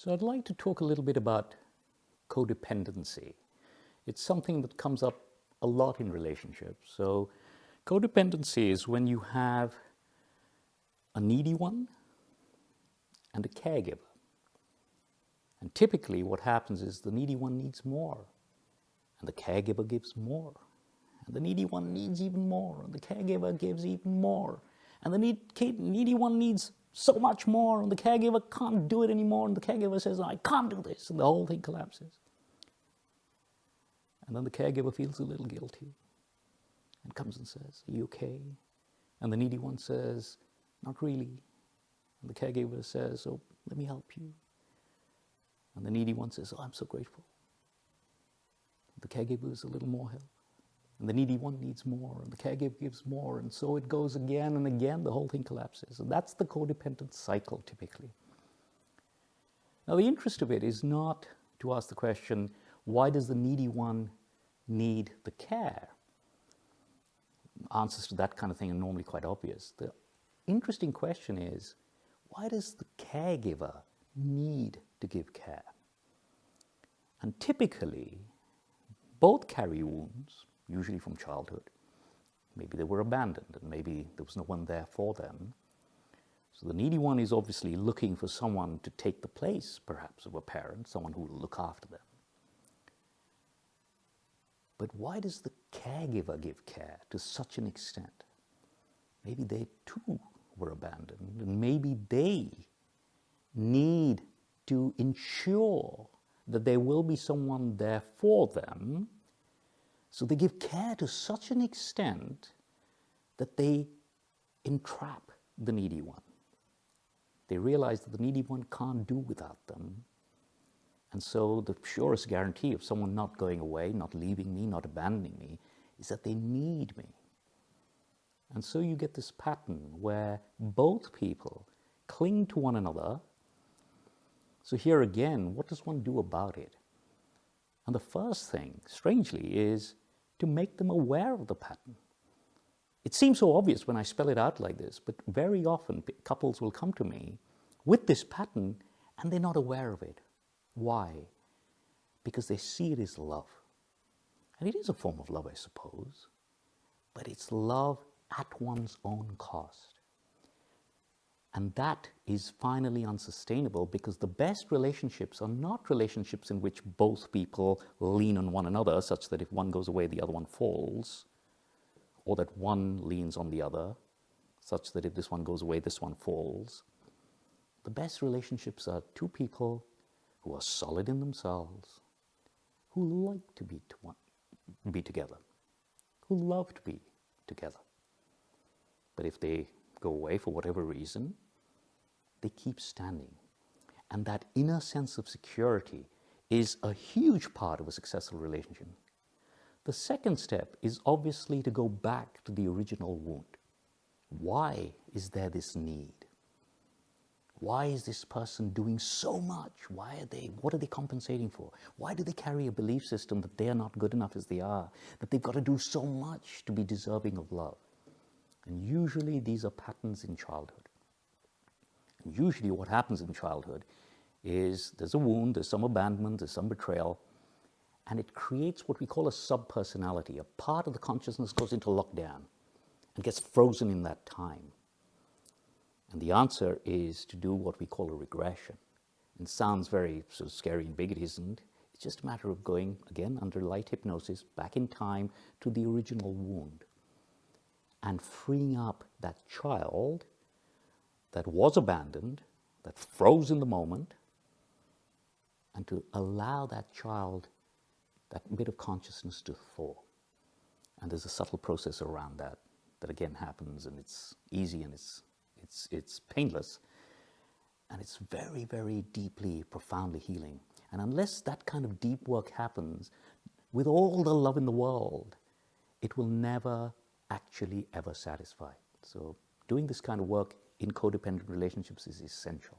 So I'd like to talk a little bit about codependency. It's something that comes up a lot in relationships. So codependency is when you have a needy one and a caregiver. And typically what happens is the needy one needs more, and the caregiver gives more. And the needy one needs even more, and the caregiver gives even more. And the needy one needs so much more, and the caregiver can't do it anymore, and the caregiver says, I can't do this, and the whole thing collapses. And then the caregiver feels a little guilty and comes and says, are you okay? And the needy one says, not really. And the caregiver says, oh, let me help you. And the needy one says, oh, I'm so grateful. The caregiver is a little more help. And the needy one needs more, and the caregiver gives more, and so it goes again and again, the whole thing collapses. And that's the codependent cycle, typically. Now, the interest of it is not to ask the question, why does the needy one need the care? Answers to that kind of thing are normally quite obvious. The interesting question is, why does the caregiver need to give care? And typically, both carry wounds, usually from childhood. Maybe they were abandoned and maybe there was no one there for them. So the needy one is obviously looking for someone to take the place, perhaps, of a parent, someone who will look after them. But why does the caregiver give care to such an extent? Maybe they too were abandoned, and maybe they need to ensure that there will be someone there for them. So they give care to such an extent that they entrap the needy one. They realize that the needy one can't do without them. And so the surest guarantee of someone not going away, not leaving me, not abandoning me, is that they need me. And so you get this pattern where both people cling to one another. So here again, what does one do about it? And the first thing, strangely, is to make them aware of the pattern. It seems so obvious when I spell it out like this, but very often couples will come to me with this pattern and they're not aware of it. Why? Because they see it as love. And it is a form of love, I suppose, but it's love at one's own cost. And that is finally unsustainable, because the best relationships are not relationships in which both people lean on one another, such that if one goes away, the other one falls, or that one leans on the other, such that if this one goes away, this one falls. The best relationships are two people who are solid in themselves, who like to be together, who love to be together. But if they go away for whatever reason, they keep standing. And that inner sense of security is a huge part of a successful relationship. The second step is obviously to go back to the original wound. Why is there this need? Why is this person doing so much? What are they compensating for? Why do they carry a belief system that they are not good enough as they are, that they've got to do so much to be deserving of love? And usually these are patterns in childhood. And usually what happens in childhood is there's a wound, there's some abandonment, there's some betrayal, and it creates what we call a subpersonality. A part of the consciousness goes into lockdown and gets frozen in that time. And the answer is to do what we call a regression. It sounds very sort of scary and big. It isn't. It's just a matter of going, again, under light hypnosis, back in time to the original wound, and freeing up that child that was abandoned, that froze in the moment, and to allow that child, that bit of consciousness, to thaw. And there's a subtle process around that again happens, and it's easy and it's painless, and it's very, very deeply, profoundly healing. And unless that kind of deep work happens, with all the love in the world, it will never actually ever satisfy. So doing this kind of work in codependent relationships is essential.